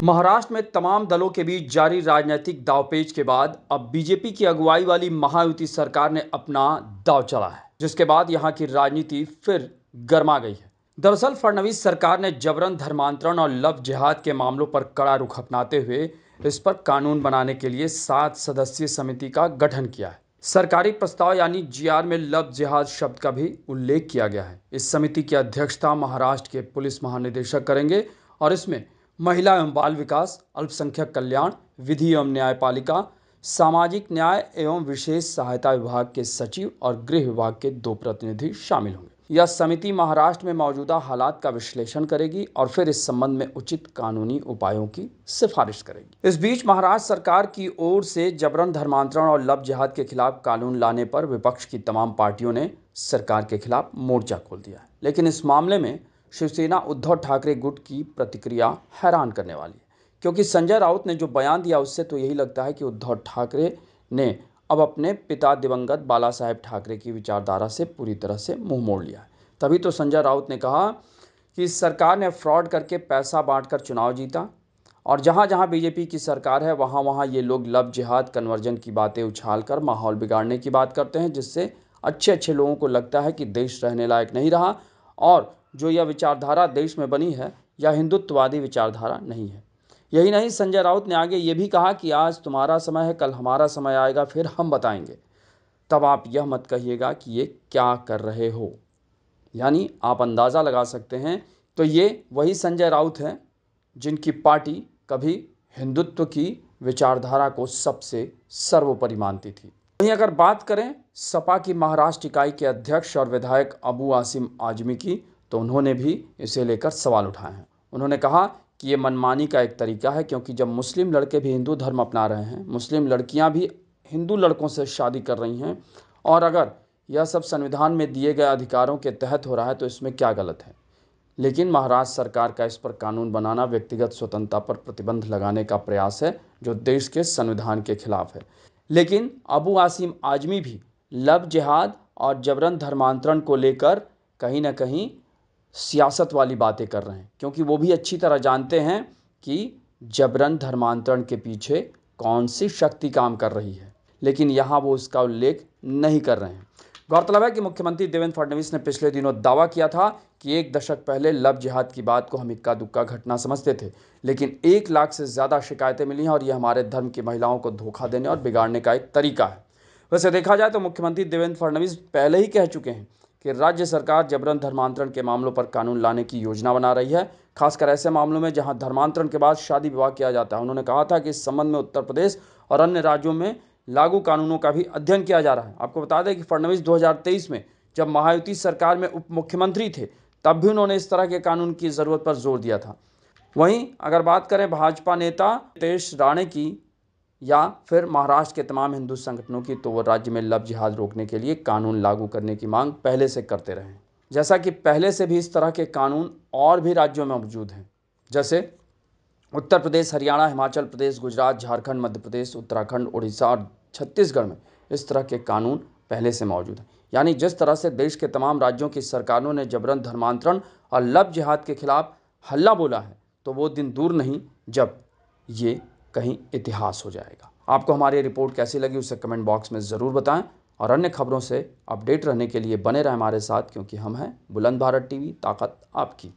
महाराष्ट्र में तमाम दलों के बीच जारी राजनीतिक दांवपेच के बाद अब बीजेपी की अगुवाई वाली महायुति सरकार ने अपना दांव चला है, जिसके बाद यहां की राजनीति फिर गर्मा गई है। दरअसल फडणवीस सरकार ने जबरन धर्मांतरण और लव जिहाद के मामलों पर कड़ा रुख अपनाते हुए इस पर कानून बनाने के लिए 7 सदस्यीय समिति का गठन किया है। सरकारी प्रस्ताव यानी जीआर में लव जिहाद शब्द का भी उल्लेख किया गया है। इस समिति की अध्यक्षता महाराष्ट्र के पुलिस महानिदेशक करेंगे और इसमें महिला एवं बाल विकास, अल्पसंख्यक कल्याण, विधि एवं न्यायपालिका, सामाजिक न्याय एवं विशेष सहायता विभाग के सचिव और गृह विभाग के 2 प्रतिनिधि शामिल होंगे। यह समिति महाराष्ट्र में मौजूदा हालात का विश्लेषण करेगी और फिर इस संबंध में उचित कानूनी उपायों की सिफारिश करेगी। इस बीच महाराष्ट्र सरकार की ओर से जबरन धर्मांतरण और लव जिहाद के खिलाफ कानून लाने पर विपक्ष की तमाम पार्टियों ने सरकार के खिलाफ मोर्चा खोल दिया है। लेकिन इस मामले में शिवसेना उद्धव ठाकरे गुट की प्रतिक्रिया हैरान करने वाली है, क्योंकि संजय राउत ने जो बयान दिया उससे तो यही लगता है कि उद्धव ठाकरे ने अब अपने पिता दिवंगत बाला साहेब ठाकरे की विचारधारा से पूरी तरह से मुंह मोड़ लिया है। तभी तो संजय राउत ने कहा कि इस सरकार ने फ्रॉड करके पैसा बांटकर चुनाव जीता और जहां जहां बीजेपी की सरकार है वहां वहां ये लोग लव जिहाद कन्वर्जन की बातें उछालकर माहौल बिगाड़ने की बात करते हैं, जिससे अच्छे लोगों को लगता है कि देश रहने लायक नहीं रहा और जो यह विचारधारा देश में बनी है यह हिंदुत्ववादी विचारधारा नहीं है। यही नहीं, संजय राउत ने आगे ये भी कहा कि आज तुम्हारा समय है, कल हमारा समय आएगा, फिर हम बताएंगे, तब आप यह मत कहिएगा कि ये क्या कर रहे हो। यानी आप अंदाज़ा लगा सकते हैं, तो ये वही संजय राउत हैं जिनकी पार्टी कभी हिंदुत्व की विचारधारा को सबसे सर्वोपरि मानती थी। वहीं अगर बात करें सपा की महाराष्ट्र इकाई के अध्यक्ष और विधायक अबू आसिम आजमी की, तो उन्होंने भी इसे लेकर सवाल उठाए हैं। उन्होंने कहा कि ये मनमानी का एक तरीका है, क्योंकि जब मुस्लिम लड़के भी हिंदू धर्म अपना रहे हैं, मुस्लिम लड़कियां भी हिंदू लड़कों से शादी कर रही हैं और अगर यह सब संविधान में दिए गए अधिकारों के तहत हो रहा है तो इसमें क्या गलत है। लेकिन महाराष्ट्र सरकार का इस पर कानून बनाना व्यक्तिगत स्वतंत्रता पर प्रतिबंध लगाने का प्रयास है, जो देश के संविधान के खिलाफ है। लेकिन अबू आसिम आजमी भी लव जिहाद और जबरन धर्मांतरण को लेकर कहीं ना कहीं सियासत वाली बातें कर रहे हैं, क्योंकि वो भी अच्छी तरह जानते हैं कि जबरन धर्मांतरण के पीछे कौन सी शक्ति काम कर रही है, लेकिन यहाँ वो इसका उल्लेख नहीं कर रहे हैं। गौरतलब है कि मुख्यमंत्री देवेंद्र फडणवीस ने पिछले दिनों दावा किया था कि 1 दशक पहले लव जिहाद की बात को हम इक्का दुक्का घटना समझते थे, लेकिन 1 लाख से ज़्यादा शिकायतें मिली हैं और यह हमारे धर्म की महिलाओं को धोखा देने और बिगाड़ने का एक तरीका है। वैसे देखा जाए तो मुख्यमंत्री देवेंद्र फडणवीस पहले ही कह चुके हैं कि राज्य सरकार जबरन धर्मांतरण के मामलों पर कानून लाने की योजना बना रही है, खासकर ऐसे मामलों में जहां धर्मांतरण के बाद शादी विवाह किया जाता है। उन्होंने कहा था कि इस संबंध में उत्तर प्रदेश और अन्य राज्यों में लागू कानूनों का भी अध्ययन किया जा रहा है। आपको बता दें कि फडणवीस 2023 में जब महायुति सरकार में उप मुख्यमंत्री थे, तब भी उन्होंने इस तरह के कानून की ज़रूरत पर जोर दिया था। वहीं अगर बात करें भाजपा नेता नितेश राणे की या फिर महाराष्ट्र के तमाम हिंदू संगठनों की, तो वो राज्य में लव जिहाद रोकने के लिए कानून लागू करने की मांग पहले से करते रहे हैं। जैसा कि पहले से भी इस तरह के कानून और भी राज्यों में मौजूद हैं, जैसे उत्तर प्रदेश, हरियाणा, हिमाचल प्रदेश, गुजरात, झारखंड, मध्य प्रदेश, उत्तराखंड, उड़ीसा और छत्तीसगढ़ में इस तरह के कानून पहले से मौजूद हैं। यानी जिस तरह से देश के तमाम राज्यों की सरकारों ने जबरन धर्मांतरण और लव जिहाद के खिलाफ हल्ला बोला है, तो वो दिन दूर नहीं जब ये कहीं इतिहास हो जाएगा। आपको हमारी रिपोर्ट कैसी लगी उसे कमेंट बॉक्स में ज़रूर बताएं और अन्य खबरों से अपडेट रहने के लिए बने रहें हमारे साथ, क्योंकि हम हैं बुलंद भारत टीवी, ताकत आपकी।